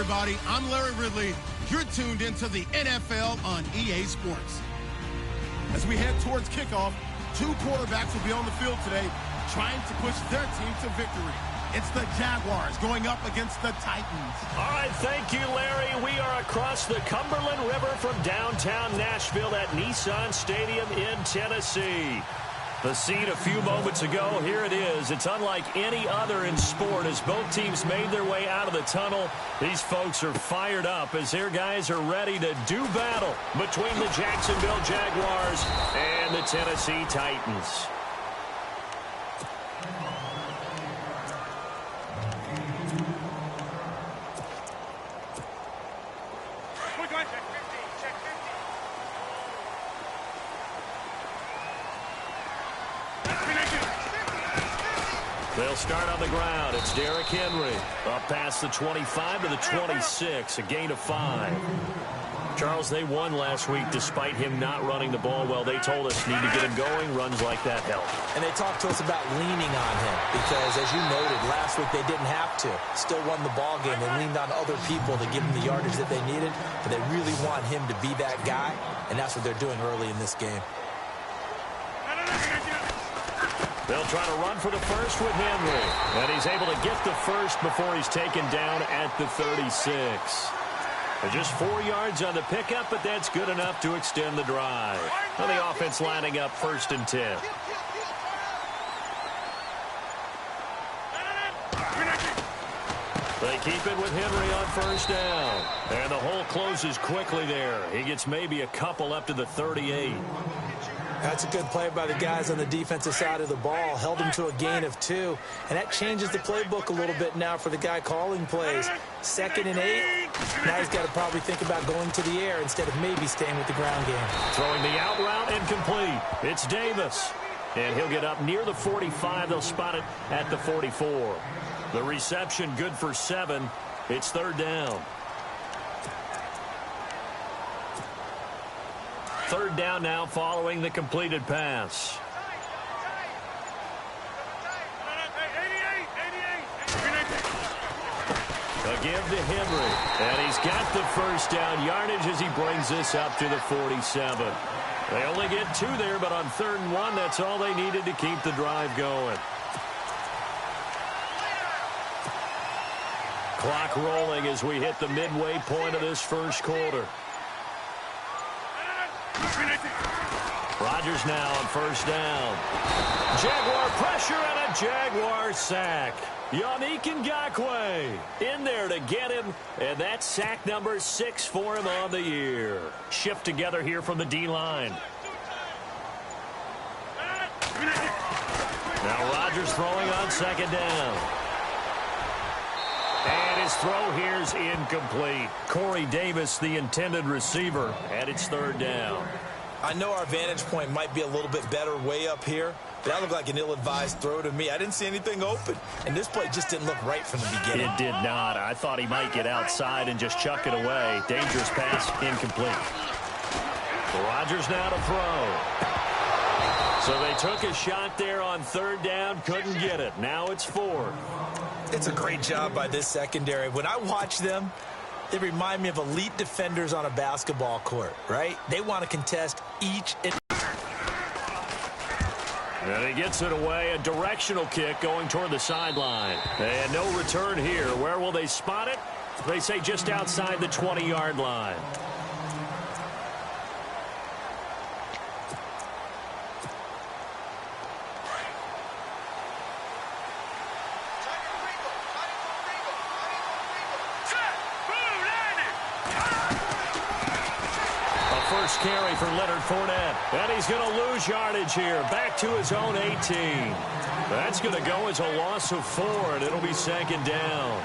everybody. I'm Larry Ridley. You're tuned into the NFL on EA Sports. As we head towards kickoff, two quarterbacks will be on the field today trying to push their team to victory. It's the Jaguars going up against the Titans. All right, thank you, Larry. We are across the Cumberland River from downtown Nashville at Nissan Stadium in Tennessee. The scene a few moments ago, here it is. It's unlike any other in sport as both teams made their way out of the tunnel. These folks are fired up as their guys are ready to do battle between the Jacksonville Jaguars and the Tennessee Titans. They'll start on the ground. It's Derrick Henry. Up past the 25 to the 26, a gain of 5. Charles, they won last week despite him not running the ball well. They told us need to get him going. Runs like that help. And they talked to us about leaning on him because, as you noted, last week they didn't have to. Still won the ball game. They leaned on other people to give them the yardage that they needed, but they really want him to be that guy, and that's what they're doing early in this game. They'll try to run for the first with Henry. And he's able to get the first before he's taken down at the 36. Just 4 yards on the pickup, but that's good enough to extend the drive. And the offense lining up 1st and 10. They keep it with Henry on 1st down. And the hole closes quickly there. He gets maybe a couple up to the 38. That's a good play by the guys on the defensive side of the ball. Held him to a gain of 2. And that changes the playbook a little bit now for the guy calling plays. 2nd and 8. Now he's got to probably think about going to the air instead of maybe staying with the ground game. Throwing the out route incomplete. It's Davis. And he'll get up near the 45. They'll spot it at the 44. The reception good for 7. It's 3rd down. 3rd down now following the completed pass. A give to Henry. And he's got the 1st down yardage as he brings this up to the 47. They only get 2 there, but on 3rd and 1, that's all they needed to keep the drive going. Clock rolling as we hit the midway point of this 1st quarter. Rodgers now on 1st down. Jaguar pressure and a Jaguar sack. Yannick Ngakoue in there to get him, and that's sack number 6 for him on the year. Shift together here from the D-line. Now Rodgers throwing on 2nd down. And his throw here's incomplete. Corey Davis, the intended receiver, and it's 3rd down. I know our vantage point might be a little bit better way up here, but that looked like an ill-advised throw to me. I didn't see anything open, and this play just didn't look right from the beginning. It did not. I thought he might get outside and just chuck it away. Dangerous pass, incomplete. Rodgers now to throw. So they took a shot there on 3rd down, couldn't get it. Now it's 4th. It's a great job by this secondary. When I watch them, they remind me of elite defenders on a basketball court, right? They want to contest each and he gets it away. A directional kick going toward the sideline. And no return here. Where will they spot it? They say just outside the 20-yard line. First carry for Leonard Fournette. And he's going to lose yardage here. Back to his own 18. That's going to go as a loss of 4, and it'll be 2nd down.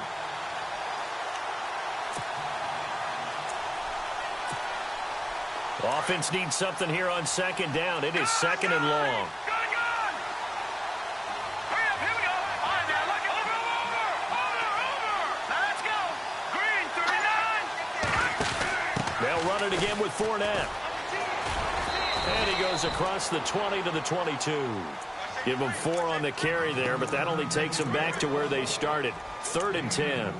Offense needs something here on 2nd down. It is 2nd and long. They'll run it again with Fournette. And he goes across the 20 to the 22. Give them 4 on the carry there, but that only takes them back to where they started. 3rd and 10.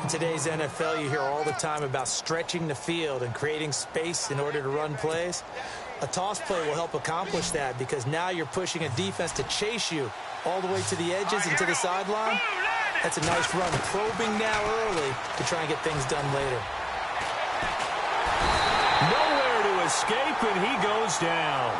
In today's NFL, you hear all the time about stretching the field and creating space in order to run plays. A toss play will help accomplish that because now you're pushing a defense to chase you all the way to the edges and to the sideline. That's a nice run, probing now early to try and get things done later. Nowhere to escape, and he goes down.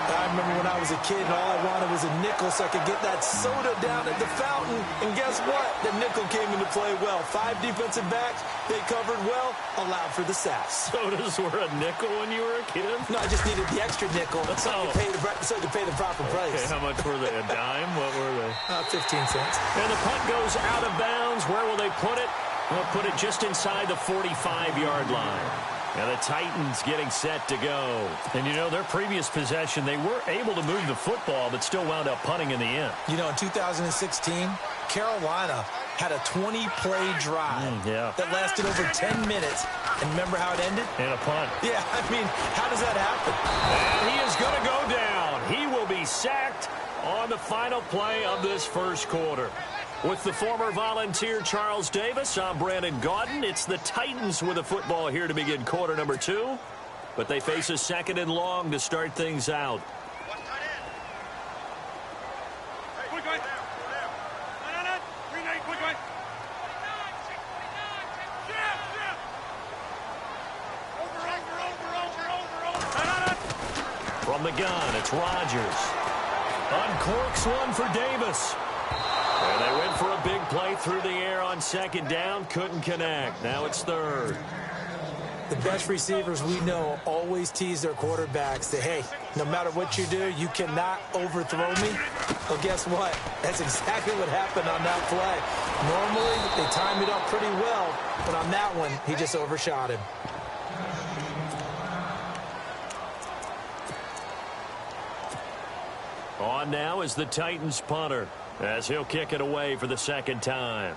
I remember when I was a kid and all I wanted was a nickel so I could get that soda down at the fountain. And guess what? The nickel came into play well. 5 defensive backs, they covered well, allowed for the sacks. Sodas were a nickel when you were a kid? No, I just needed the extra nickel so I could pay the proper price. Okay, how much were they? A dime? What were they? 15 cents. And the punt goes out of bounds. Where will they put it? They'll put it just inside the 45-yard line. And the Titans getting set to go. And, you know, their previous possession, they were able to move the football, but still wound up punting in the end. You know, in 2016, Carolina had a 20-play drive that lasted over 10 minutes. And remember how it ended? And a punt. Yeah, I mean, how does that happen? And he is going to go down. He will be sacked on the final play of this first quarter. With the former Volunteer Charles Davis, I'm Brandon Gaudin. It's the Titans with the football here to begin quarter number 2. But they face a 2nd and long to start things out. From the gun, it's Rodgers. Uncorks one for Davis. And they went for a big play through the air on 2nd down. Couldn't connect. Now it's 3rd. The best receivers we know always tease their quarterbacks that, hey, no matter what you do, you cannot overthrow me. Well, guess what? That's exactly what happened on that play. Normally, they time it up pretty well, but on that one, he just overshot him. On now is the Titans punter, as he'll kick it away for the 2nd time.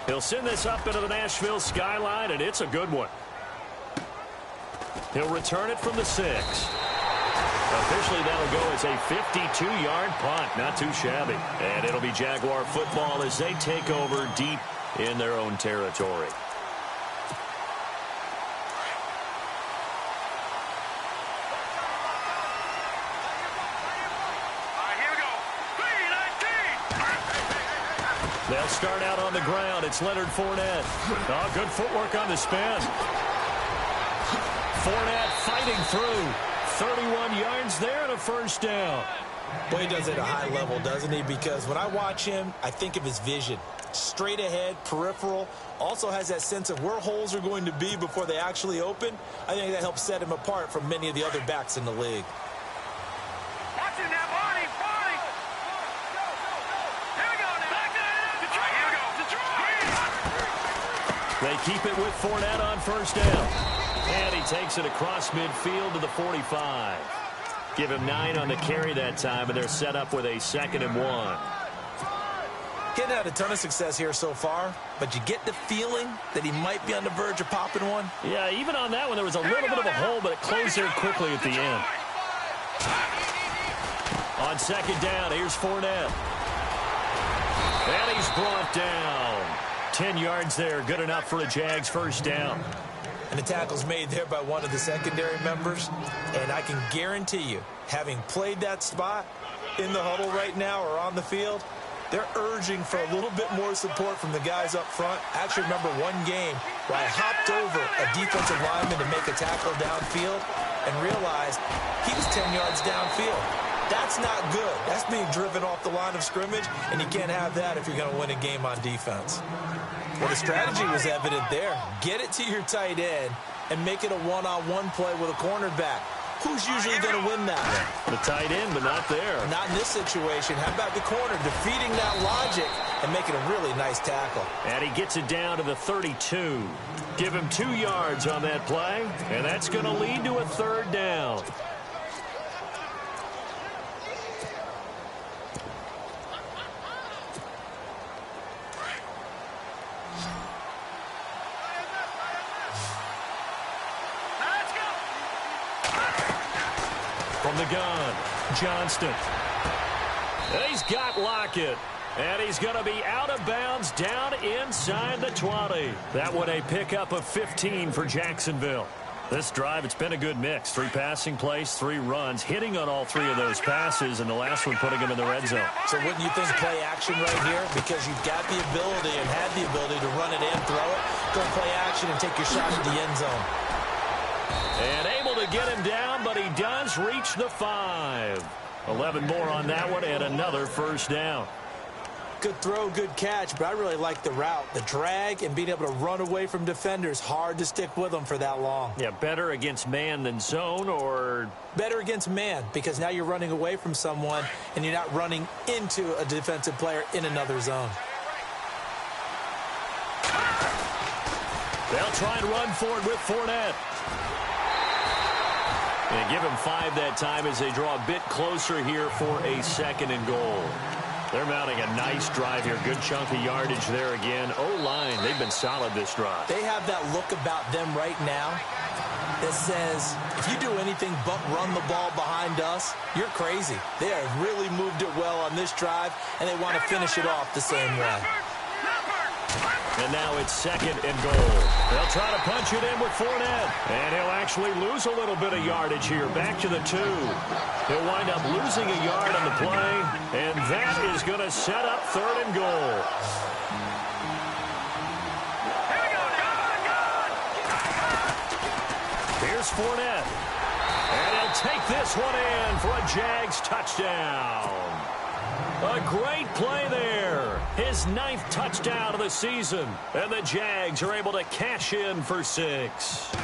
He'll send this up into the Nashville skyline, and it's a good one. He'll return it from the 6. Officially, that'll go as a 52-yard punt. Not too shabby. And it'll be Jaguar football as they take over deep in their own territory. They'll start out on the ground. It's Leonard Fournette. Oh, good footwork on the spin. Fournette fighting through. 31 yards there and a 1st down. Boy, he does it at a high level, doesn't he? Because when I watch him, I think of his vision. Straight ahead, peripheral. Also has that sense of where holes are going to be before they actually open. I think that helps set him apart from many of the other backs in the league. They keep it with Fournette on 1st down. And he takes it across midfield to the 45. Give him 9 on the carry that time, and they're set up with a 2nd and 1. Getting had a ton of success here so far, but you get the feeling that he might be on the verge of popping one. Yeah, even on that one, there was a little bit of a hole, but it closed there quickly at the end. On 2nd down, here's Fournette. And he's brought down. 10 yards there, good enough for a Jags 1st down. And the tackle's made there by one of the secondary members. And I can guarantee you, having played that spot in the huddle right now or on the field, they're urging for a little bit more support from the guys up front. I actually remember one game where I hopped over a defensive lineman to make a tackle downfield and realized he was 10 yards downfield. That's not good. That's being driven off the line of scrimmage, and you can't have that if you're going to win a game on defense. Well, the strategy was evident there. Get it to your tight end and make it a one-on-one play with a cornerback. Who's usually going to win that? The tight end, but not there. Not in this situation. How about the corner defeating that logic and making a really nice tackle? And he gets it down to the 32. Give him 2 yards on that play, and that's going to lead to a 3rd down. From the gun, Johnston. He's got Lockett. And he's going to be out of bounds down inside the 20. That one a pickup of 15 for Jacksonville. This drive, it's been a good mix. 3 passing plays, 3 runs, hitting on all 3 of those passes, and the last one putting him in the red zone. So wouldn't you think play action right here? Because you've got the ability and had the ability to run it in, throw it, go play action, and take your shot at the end zone. And able to get him down, but he does reach the 5. 11 more on that one, and another first down. Good throw, good catch, but I really like the route. The drag and being able to run away from defenders, hard to stick with them for that long. Yeah, better against man than zone, or? Better against man, because now you're running away from someone and you're not running into a defensive player in another zone. They'll try and run for it with Fournette. And give him 5 that time as they draw a bit closer here for a 2nd and goal. They're mounting a nice drive here. Good chunk of yardage there again. O-line, they've been solid this drive. They have that look about them right now that says, if you do anything but run the ball behind us, you're crazy. They have really moved it well on this drive, and they want to finish it off the same way. And now it's 2nd and goal. They'll try to punch it in with Fournette. And he'll actually lose a little bit of yardage here. Back to the 2. He'll wind up losing a yard on the play. And that is going to set up 3rd and goal. Here's Fournette. And he'll take this one in for a Jags touchdown. A great play there. His 9th touchdown of the season. And the Jags are able to cash in for 6.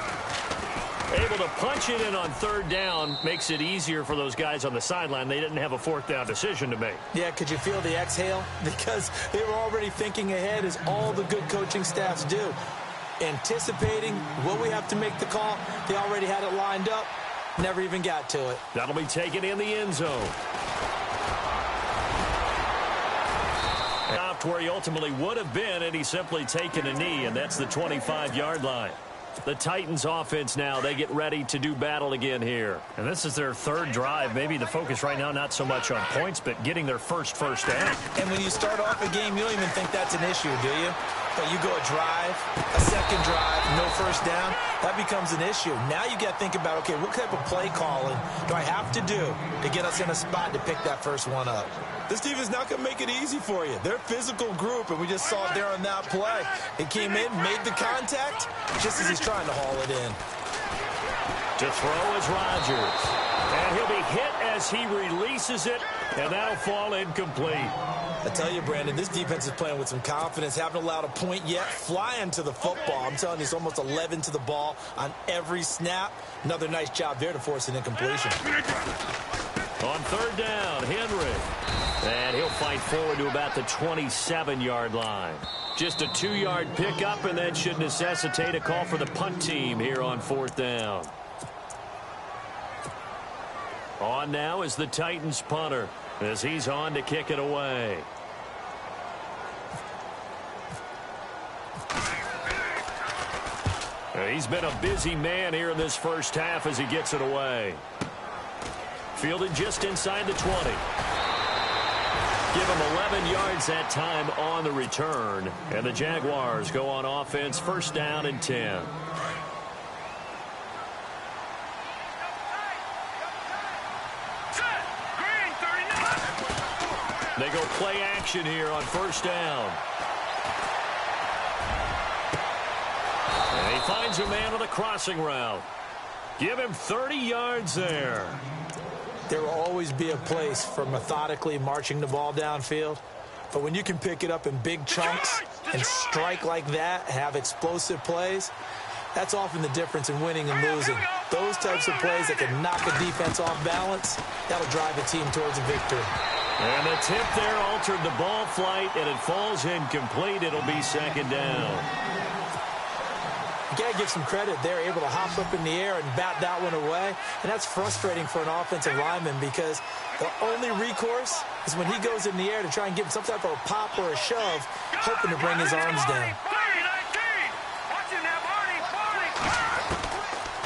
Able to punch it in on 3rd down makes it easier for those guys on the sideline. They didn't have a 4th down decision to make. Yeah, could you feel the exhale? Because they were already thinking ahead, as all the good coaching staffs do. Anticipating what we have to make the call. They already had it lined up. Never even got to it. That'll be taken in the end zone. Stopped where he ultimately would have been, and he's simply taken a knee, and that's the 25-yard line. The Titans offense now, they get ready to do battle again here. And this is their 3rd drive. Maybe the focus right now not so much on points, but getting their first down. And when you start off a game, you don't even think that's an issue, do you? But you go a drive, a 2nd drive, no first down, that becomes an issue. Now you got to think about, okay, what type of play calling do I have to do to get us in a spot to pick that first one up? This team is not going to make it easy for you. They're a physical group, and we just saw it there on that play. He came in, made the contact, just as he's trying to haul it in. To throw is Rodgers. And he'll be hit as he releases it, and that'll fall incomplete. I tell you, Brandon, this defense is playing with some confidence. Haven't allowed a point yet. Flying to the football. I'm telling you, it's almost 11 to the ball on every snap. Another nice job there to force an incompletion. On 3rd down, Henry. And he'll fight forward to about the 27-yard line. Just a 2-yard pickup, and that should necessitate a call for the punt team here on 4th down. On now is the Titans punter, as he's on to kick it away. He's been a busy man here in this first half as he gets it away. Fielded just inside the 20. Give him 11 yards that time on the return. And the Jaguars go on offense, 1st down and 10. They go play action here on 1st down. And he finds a man on a crossing route. Give him 30 yards there. There will always be a place for methodically marching the ball downfield. But when you can pick it up in big chunks and strike like that, have explosive plays, that's often the difference in winning and losing. Those types of plays that can knock a defense off balance, that'll drive a team towards a victory. And the tip there altered the ball flight, and it falls incomplete. It'll be 2nd down. You got to give some credit. They're able to hop up in the air and bat that one away. And that's frustrating for an offensive lineman because the only recourse is when he goes in the air to try and get some type of a pop or a shove, hoping to bring his arms down.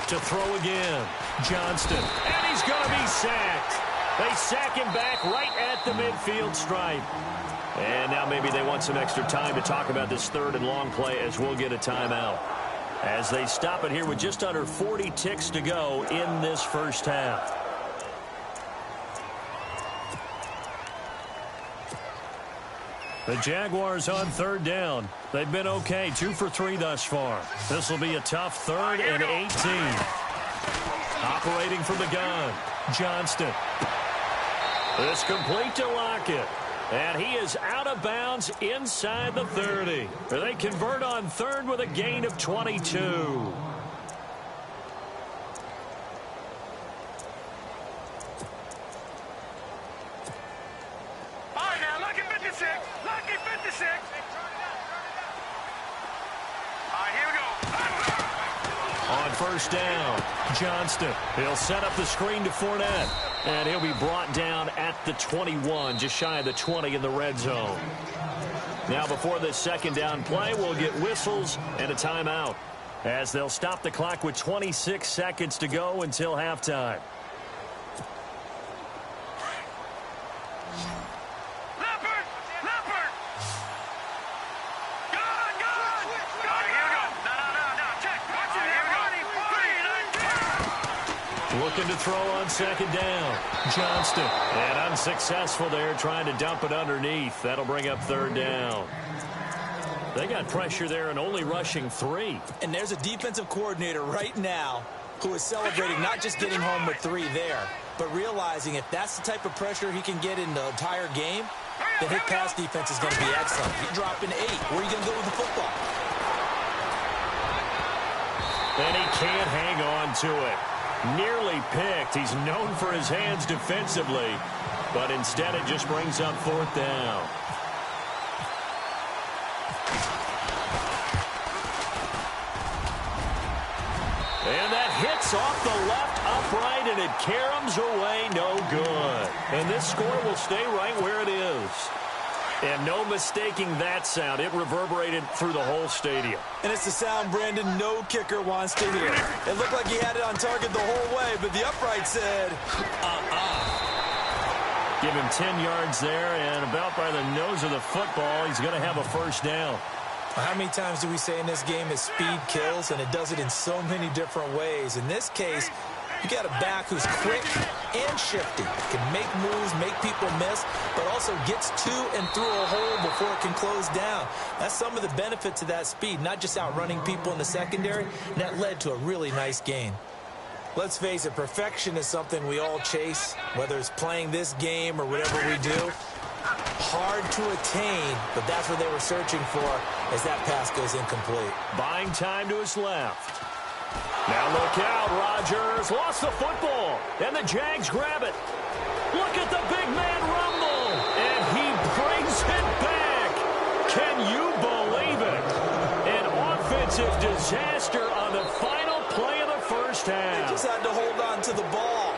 To throw again. Johnston. And he's going to be sacked. They sack him back right at the midfield stripe. And now maybe they want some extra time to talk about this third and long play as we'll get a timeout. As they stop it here with just under 40 ticks to go in this first half. The Jaguars on third down. They've been okay, 2 for 3 thus far. This will be a tough 3rd and 18. Operating from the gun, Johnston. This complete to Lockett. And he is out of bounds inside the 30. They convert on 3rd with a gain of 22. On first down, Johnston. He'll set up the screen to Fournette. And he'll be brought down at the 21, just shy of the 20 in the red zone. Now before this second down play, we'll get whistles and a timeout, as they'll stop the clock with 26 seconds to go until halftime. Looking to throw on second down. Johnston. And unsuccessful there, trying to dump it underneath. That'll bring up 3rd down. They got pressure there and only rushing 3. And there's a defensive coordinator right now who is celebrating not just getting home with 3 there, but realizing if that's the type of pressure he can get in the entire game, then his pass defense is going to be excellent. You're dropping 8. Where are you going to go with the football? And he can't hang on to it. Nearly picked. He's known for his hands defensively, but instead it just brings up 4th down. And that hits off the left upright, and it caroms away no good. And this score will stay right where it is. And no mistaking that sound. It reverberated through the whole stadium. And it's the sound Brandon no kicker wants to hear. It looked like he had it on target the whole way, but the upright said, Give him 10 yards there, and about by the nose of the football, he's going to have a first down. How many times do we say in this game is speed kills, and it does it in so many different ways. In this case, you got a back who's quick and shifty, can make moves, make people miss, but also gets to and through a hole before it can close down. That's some of the benefits of that speed, not just outrunning people in the secondary, and that led to a really nice gain. Let's face it, perfection is something we all chase, whether it's playing this game or whatever we do. Hard to attain, but that's what they were searching for as that pass goes incomplete. Buying time to his left. Now look out, Rodgers lost the football, and the Jags grab it. Look at the big man rumble, and he brings it back. Can you believe it? An offensive disaster on the final play of the first half. They just had to hold on to the ball.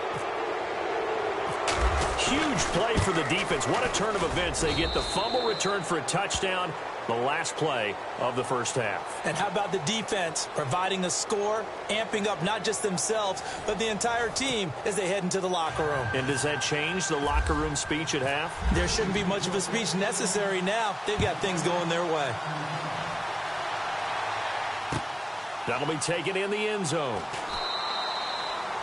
Huge play for the defense. What a turn of events. They get the fumble return for a touchdown, the last play of the first half. And how about the defense providing a score, amping up not just themselves, but the entire team as they head into the locker room. And does that change the locker room speech at half? There shouldn't be much of a speech necessary now. They've got things going their way. That'll be taken in the end zone.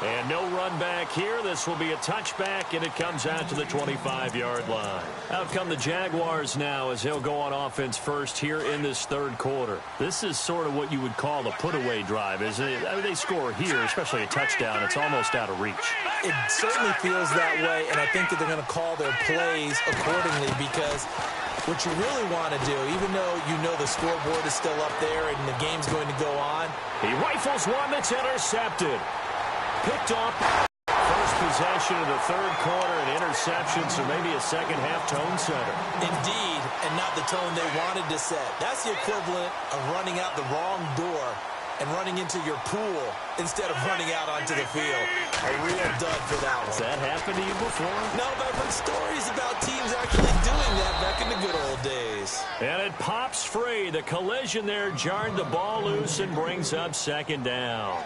And no run back here. This will be a touchback, and it comes out to the 25-yard line. Out come the Jaguars now as they'll go on offense first here in this third quarter. This is sort of what you would call a put-away drive, isn't it? I mean, they score here, especially a touchdown. It's almost out of reach. It certainly feels that way, and I think that they're going to call their plays accordingly because what you really want to do, even though you know the scoreboard is still up there and the game's going to go on. He rifles one that's intercepted. Picked off first possession of the third quarter, an interception, so maybe a second-half tone setter. Indeed, and not the tone they wanted to set. That's the equivalent of running out the wrong door and running into your pool instead of running out onto the field. A real dud for that one. Has that happened to you before? No, but I've heard stories about teams actually doing that back in the good old days. And it pops free. The collision there jarred the ball loose and brings up second down.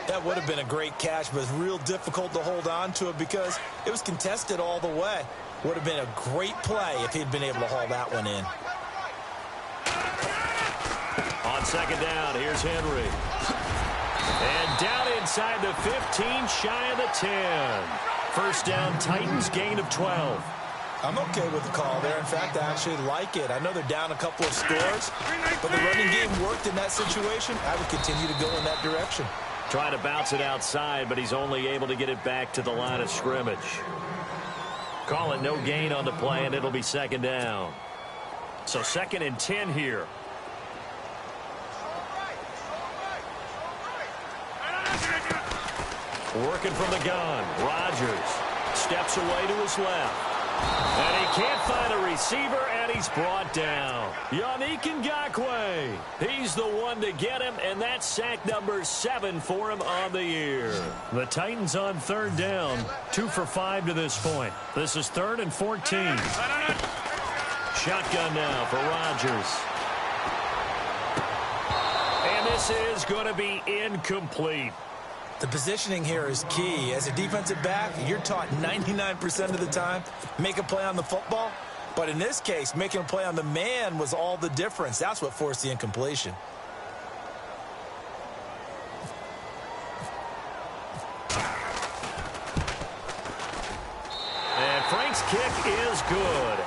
That would have been a great catch, but it's real difficult to hold on to it because it was contested all the way. Would have been a great play if he'd been able to haul that one in. On second down, here's Henry. And down inside the 15, shy of the 10. First down, Titans, gain of 12. I'm okay with the call there. In fact, I actually like it. I know they're down a couple of scores, but the running game worked in that situation. I would continue to go in that direction. Trying to bounce it outside, but he's only able to get it back to the line of scrimmage. Call it no gain on the play, and it'll be second down. So 2nd and 10 here. Working from the gun. Rodgers steps away to his left. And he can't find a receiver, and he's brought down. Yannick Ngakoue. He's the one to get him, and that's sack number 7 for him on the year. The Titans on 3rd down. 2 for 5 to this point. This is 3rd and 14. Shotgun now for Rodgers. And this is going to be incomplete. The positioning here is key. As a defensive back, you're taught 99% of the time, make a play on the football. But in this case, making a play on the man was all the difference. That's what forced the incompletion. And Frank's kick is good.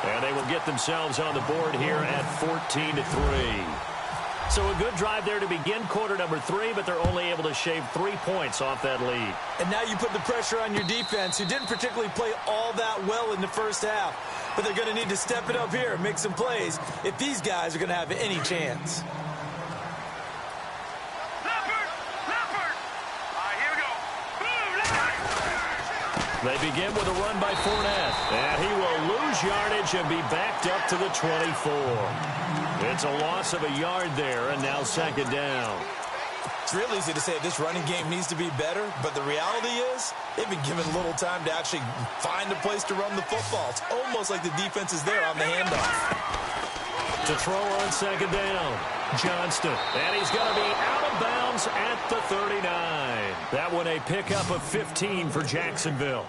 And they will get themselves on the board here at 14-3. So a good drive there to begin quarter number 3, but they're only able to shave 3 points off that lead. And now you put the pressure on your defense, who didn't particularly play all that well in the first half. But they're going to need to step it up here and make some plays if these guys are going to have any chance. They begin with a run by Fournette. And he will lose yardage and be backed up to the 24. It's a loss of a yard there, and now second down. It's real easy to say this running game needs to be better, but the reality is they've been given little time to actually find a place to run the football. It's almost like the defense is there on the handoff. To throw on second down, Johnston. And he's going to be out of bounds at the 39. That one a pickup of 15 for Jacksonville.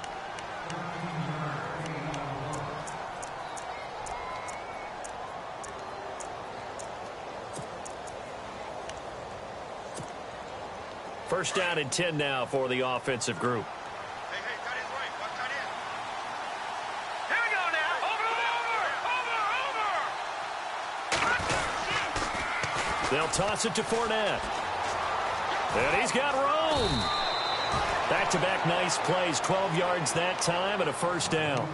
First down and 10 now for the offensive group. They'll toss it to Fournette. And he's got room. Back-to-back nice plays, 12 yards that time and a first down.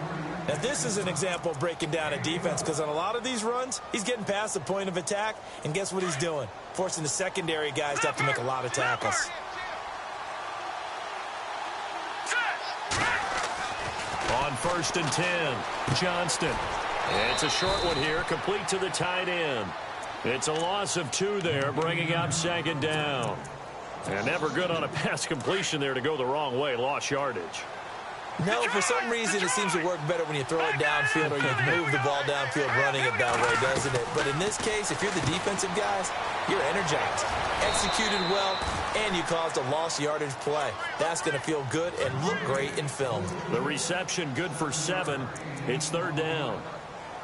Now, this is an example of breaking down a defense because on a lot of these runs, he's getting past the point of attack, and guess what he's doing? Forcing the secondary guys to have to make a lot of tackles. On 1st and 10, Johnston. It's a short one here, complete to the tight end. It's a loss of 2 there, bringing up second down. And never good on a pass completion there to go the wrong way, lost yardage. No, for some reason it seems to work better when you throw it downfield or you move the ball downfield running it that way, doesn't it? But in this case, if you're the defensive guys, you're energized, executed well, and you caused a lost yardage play. That's going to feel good and look great in film. The reception good for 7. It's 3rd down.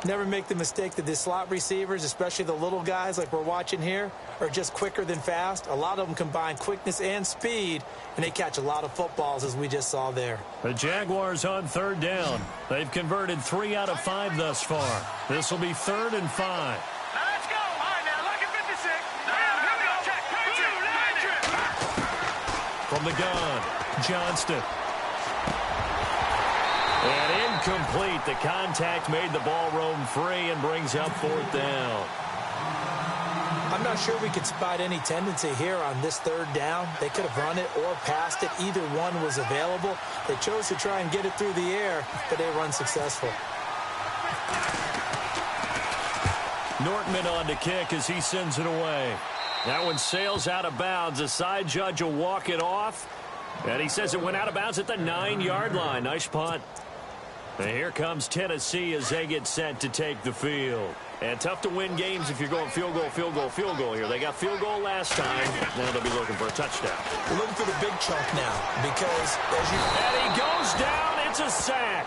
Never make the mistake that the slot receivers, especially the little guys like we're watching here, are just quicker than fast. A lot of them combine quickness and speed, and they catch a lot of footballs, as we just saw there. The Jaguars on 3rd down. They've converted 3 out of 5 thus far. This will be 3rd and 5. Now let's go. All right, now, look at 56. Now, check. From the gun, Johnston. And incomplete. The contact made the ball roam free and brings up 4th down. I'm not sure we could spot any tendency here on this 3rd down. They could have run it or passed it. Either one was available. They chose to try and get it through the air, but they were unsuccessful. Nortman on to kick as he sends it away. That one sails out of bounds. The side judge will walk it off. And he says it went out of bounds at the 9-yard line. Nice punt. And here comes Tennessee as they get set to take the field. And tough to win games if you're going field goal, field goal, field goal here. They got field goal last time. Now they'll be looking for a touchdown. We're looking for the big chunk now because And he goes down. It's a sack.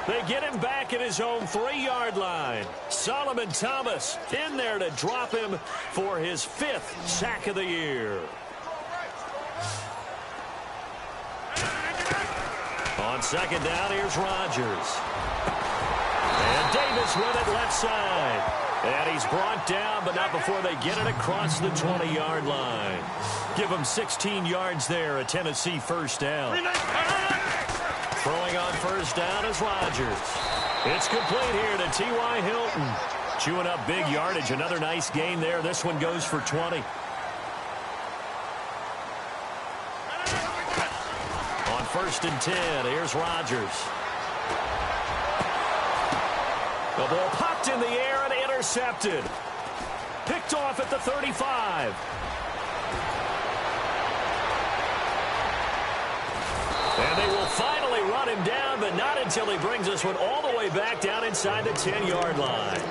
They get him back at his own 3-yard line. Solomon Thomas in there to drop him for his 5th sack of the year. On second down, here's Rodgers. And Davis with it left side. And he's brought down, but not before they get it across the 20-yard line. Give him 16 yards there, a Tennessee first down. Throwing on first down is Rodgers. It's complete here to T.Y. Hilton. Chewing up big yardage. Another nice gain there. This one goes for 20. On first and 10, here's Rodgers. The ball popped in the air and intercepted. Picked off at the 35. And they will finally run him down, but not until he brings this one all the way back down inside the 10-yard line.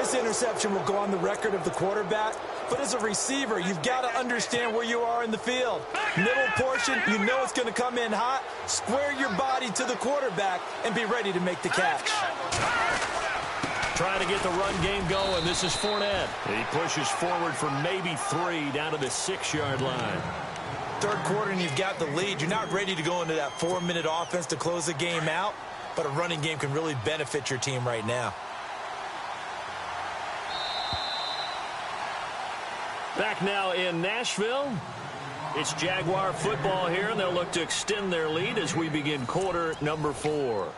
this interception will go on the record of the quarterback, but as a receiver, you've got to understand where you are in the field. Middle portion, you know it's going to come in hot. Square your body to the quarterback and be ready to make the catch. Trying to get the run game going. This is Fournette. He pushes forward for maybe 3 down to the 6-yard line. Third quarter and you've got the lead. You're not ready to go into that 4-minute offense to close the game out, but a running game can really benefit your team right now. Back now in Nashville. It's Jaguar football here, and they'll look to extend their lead as we begin quarter number 4.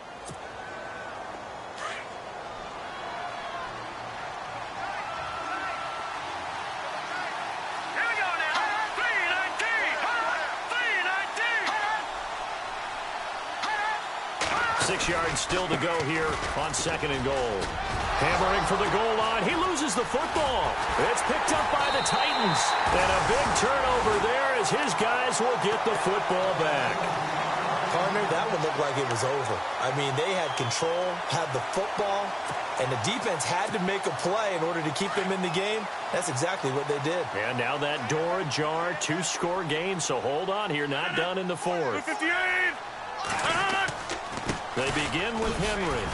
Yards still to go here on 2nd and goal. Hammering for the goal line. He loses the football. It's picked up by the Titans. And a big turnover there as his guys will get the football back. Partner, that one looked like it was over. I mean, they had control, had the football, and the defense had to make a play in order to keep them in the game. That's exactly what they did. And now that door ajar, 2-score game, so hold on here. Not done in the 4th. 58! They begin with Henry.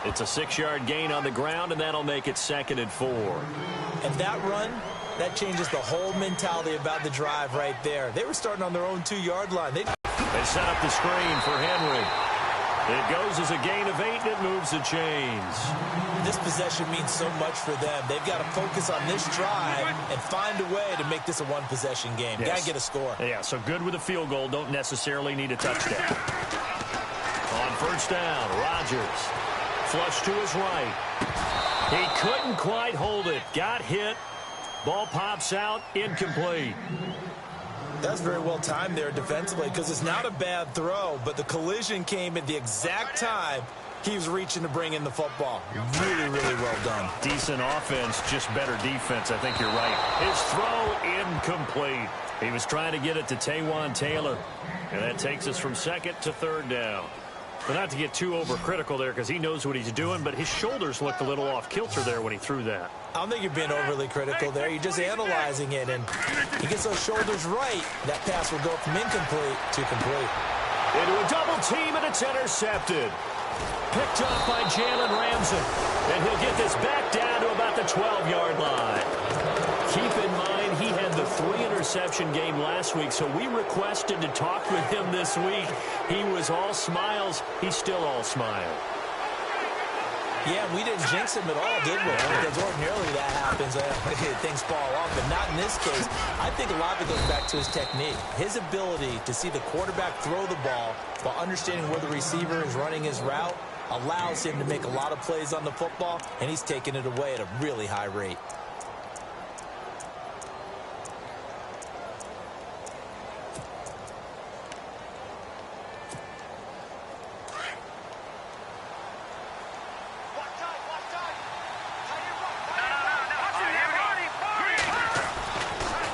It's a 6-yard gain on the ground, and that'll make it 2nd and 4. And that run, that changes the whole mentality about the drive right there. They were starting on their own 2-yard line. They set up the screen for Henry. It goes as a gain of 8, and it moves the chains. This possession means so much for them. They've got to focus on this drive and find a way to make this a one-possession game. Yes. Got to get a score. Yeah, so good with a field goal. Don't necessarily need a touchdown. On first down, Rodgers. Flush to his right. He couldn't quite hold it. Got hit. Ball pops out. Incomplete. That's very well timed there defensively because it's not a bad throw, but the collision came at the exact time he was reaching to bring in the football. Really, really well done. Decent offense, just better defense. I think you're right. His throw incomplete. He was trying to get it to Taywan Taylor, and that takes us from 2nd to 3rd down. But not to get too overcritical there because he knows what he's doing, but his shoulders looked a little off kilter there when he threw that. I don't think you're being overly critical there. You're just analyzing it, and he gets those shoulders right. That pass will go from incomplete to complete. Into a double team, and it's intercepted. Picked up by Jalen Ramsey, and he'll get this back down to about the 12-yard line. Keep in mind, he had the 3-interception game last week, so we requested to talk with him this week. He was all smiles. He's still all smile. Yeah, we didn't jinx him at all, did we? Because ordinarily that happens. Things fall off, but not in this case. I think a lot of it goes back to his technique. His ability to see the quarterback throw the ball while understanding where the receiver is running his route allows him to make a lot of plays on the football, and he's taking it away at a really high rate.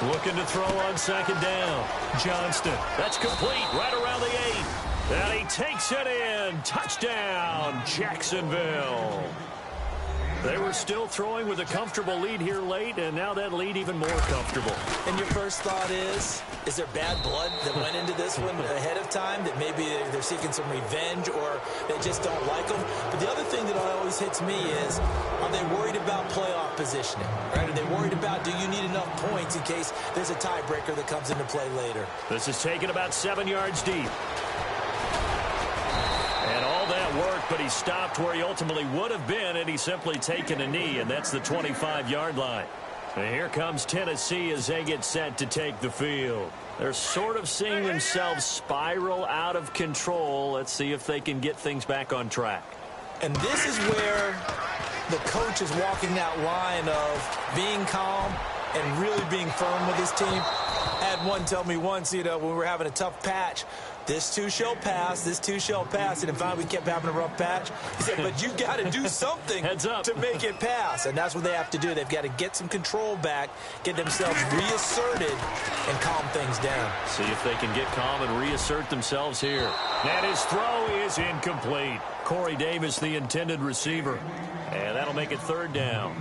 Looking to throw on second down. Johnston. That's complete right around the 8. And he takes it in. Touchdown, Jacksonville. They were still throwing with a comfortable lead here late, and now that lead even more comfortable. And your first thought is there bad blood that went into this one ahead of time, that maybe they're seeking some revenge or they just don't like them? But the other thing that always hits me is, are they worried about playoff positioning? Right? Are they worried about, do you need enough points in case there's a tiebreaker that comes into play later? This is taken about 7 yards deep. And all that work, but he stopped where he ultimately would have been, and he's simply taken a knee, and that's the 25-yard line. And here comes Tennessee as they get set to take the field. They're sort of seeing themselves spiral out of control. Let's see if they can get things back on track. And this is where the coach is walking that line of being calm and really being firm with his team. I had one tell me once, when we were having a tough patch, this too shall pass, this too shall pass. And finally, we kept having a rough patch. He said, but you got to do something to make it pass. And that's what they have to do. They've got to get some control back, get themselves reasserted, and calm things down. See if they can get calm and reassert themselves here. And his throw is incomplete. Corey Davis, the intended receiver. And that'll make it third down.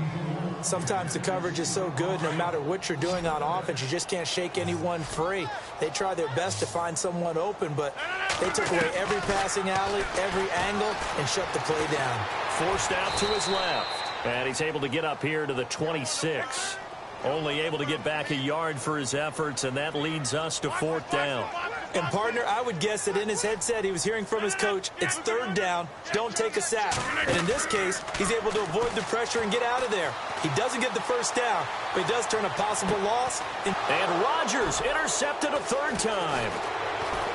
Sometimes the coverage is so good, no matter what you're doing on offense, you just can't shake anyone free. They try their best to find someone open, but they took away every passing alley, every angle, and shut the play down. Forced out to his left. And he's able to get up here to the 26. Only able to get back a yard for his efforts, and that leads us to fourth down. And, partner, I would guess that in his headset he was hearing from his coach, it's third down, don't take a sack. And in this case, he's able to avoid the pressure and get out of there. He doesn't get the first down, but he does turn a possible loss. And Rodgers intercepted a third time.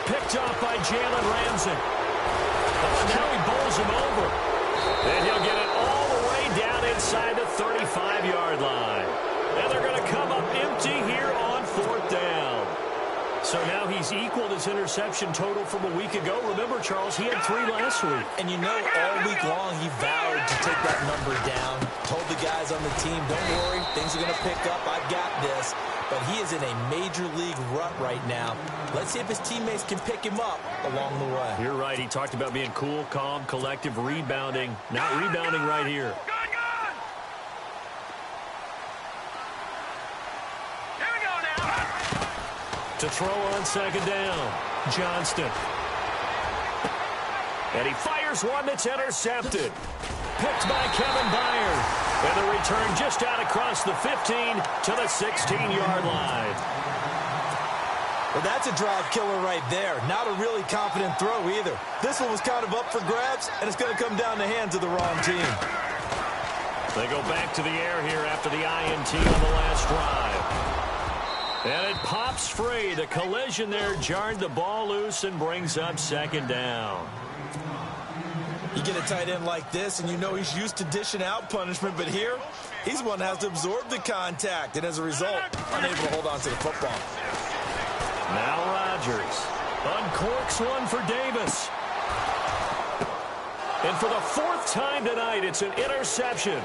Picked off by Jalen Ramsey. Oh, now he bowls him over. And he'll get it all the way down inside the 35-yard line. And they're going to come up empty here on fourth down. So now he's equaled his interception total from a week ago. Remember, Charles, he had 3 last week. And you know, all week long he vowed to take that number down. Told the guys on the team, don't worry, things are going to pick up. I've got this. But he is in a major league rut right now. Let's see if his teammates can pick him up along the way. You're right. He talked about being cool, calm, collective, rebounding. Not rebounding right here. To throw on second down, Johnston. And he fires one that's intercepted. Picked by Kevin Byard. And the return just out across the 15 to the 16-yard line. Well, that's a drive killer right there. Not a really confident throw either. This one was kind of up for grabs, and it's going to come down the hands of the wrong team. They go back to the air here after the INT on the last drive. And it pops free. The collision there jarred the ball loose and brings up second down. You get a tight end like this, and you know he's used to dishing out punishment, but here, he's one that has to absorb the contact, and as a result, unable to hold on to the football. Now Rodgers uncorks one for Davis. And for the 4th time tonight, it's an interception.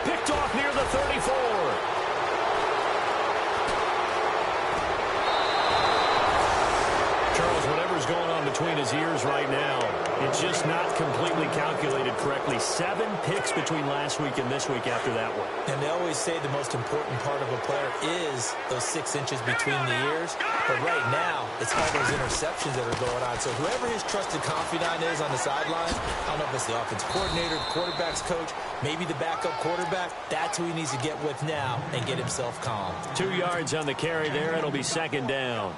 Picked off near the 34. Charles, whatever's going on between his ears right now, it's just not completely calculated correctly. 7 picks between last week and this week after that one. And they always say the most important part of a player is those 6 inches between the ears. But right now, it's all those interceptions that are going on. So whoever his trusted confidant is on the sidelines, I don't know if it's the offense coordinator, the quarterback's coach, maybe the backup quarterback, that's who he needs to get with now and get himself calm. 2 yards on the carry there. It'll be second down.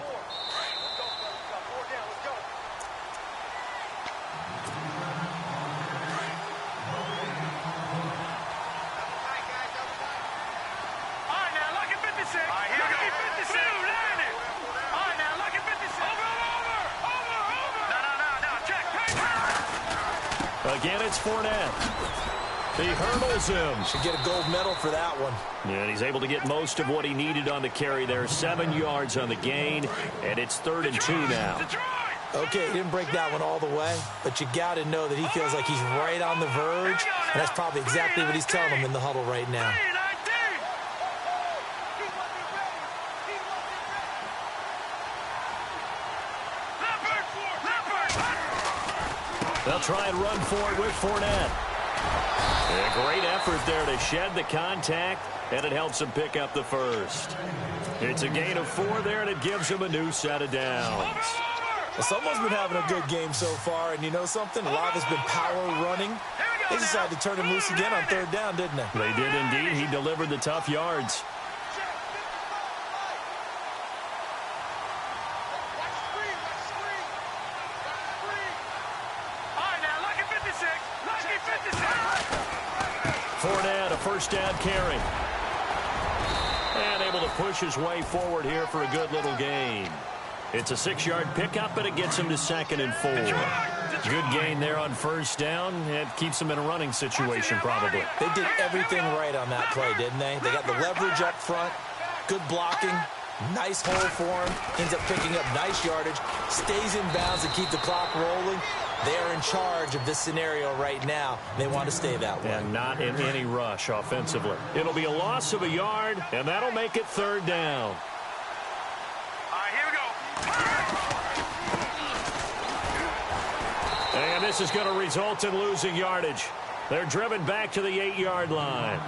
Again, it's Fournette. He hurdles him. Should get a gold medal for that one. And he's able to get most of what he needed on the carry there. 7 yards on the gain, and it's 3rd and 2 now. Okay, he didn't break that one all the way, but you got to know that he feels like he's right on the verge, and that's probably exactly what he's telling him in the huddle right now. They'll try and run for it with Fournette. A great effort there to shed the contact, and it helps him pick up the first. It's a gain of 4 there, and it gives him a new set of downs. Well, someone's been having a good game so far, and you know something? A lot has been power running. They decided to turn him loose again on 3rd down, didn't they? They did indeed. He delivered the tough yards. Fournette, a first down carry. And able to push his way forward here for a good little gain. It's a 6-yard pickup, and it gets him to 2nd and 4. Good gain there on first down. It keeps him in a running situation, probably. They did everything right on that play, didn't they? They got the leverage up front, good blocking, nice hole for him, ends up picking up nice yardage, stays in bounds to keep the clock rolling. They're in charge of this scenario right now. They want to stay that way. And not in any rush offensively. It'll be a loss of a yard, and that'll make it 3rd down. All right, here we go. And this is going to result in losing yardage. They're driven back to the 8-yard line.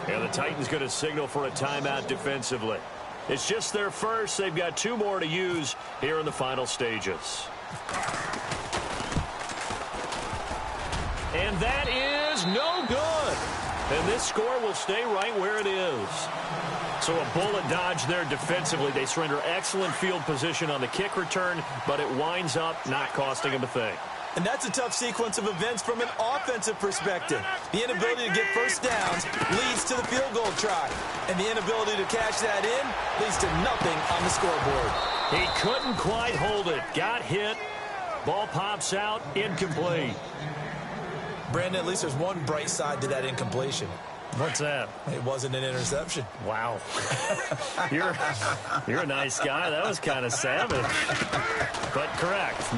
And the Titans going to signal for a timeout defensively. It's just their first. They've got 2 more to use here in the final stages. And that is no good. And this score will stay right where it is. So a bullet dodge there defensively. They surrender excellent field position on the kick return, but it winds up not costing them a thing. And that's a tough sequence of events from an offensive perspective. The inability to get first downs leads to the field goal try. And the inability to cash that in leads to nothing on the scoreboard. He couldn't quite hold it. Got hit. Ball pops out. Incomplete. Brandon, at least there's one bright side to that incompletion. What's that? It wasn't an interception. Wow. You're a nice guy. That was kind of savage. But correct.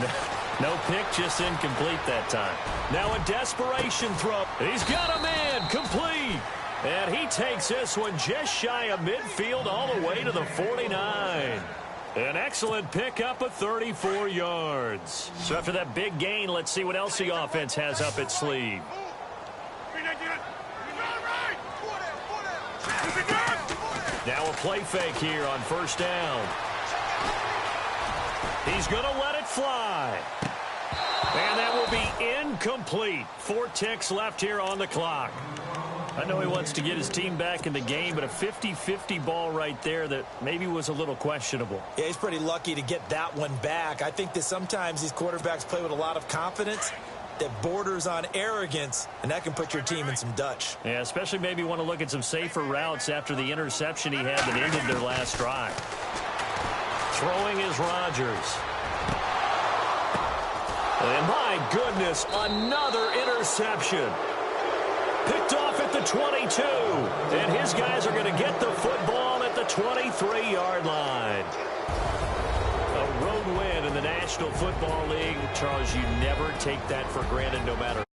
No pick, just incomplete that time. Now a desperation throw. He's got a man. Complete. And he takes this one just shy of midfield all the way to the 49. An excellent pickup of 34 yards. So after that big gain, let's see what else the offense has up its sleeve. Now a play fake here on first down. He's going to let it fly. And that will be incomplete. 4 ticks left here on the clock. I know he wants to get his team back in the game, but a 50-50 ball right there that maybe was a little questionable. Yeah, he's pretty lucky to get that one back. I think that sometimes these quarterbacks play with a lot of confidence that borders on arrogance, and that can put your team in some Dutch. Yeah, especially maybe want to look at some safer routes after the interception he had that ended their last drive. Throwing is Rodgers. And my goodness, another interception. Picked off at the 22. And his guys are going to get the football at the 23-yard line. A road win in the National Football League. Charles, you never take that for granted no matter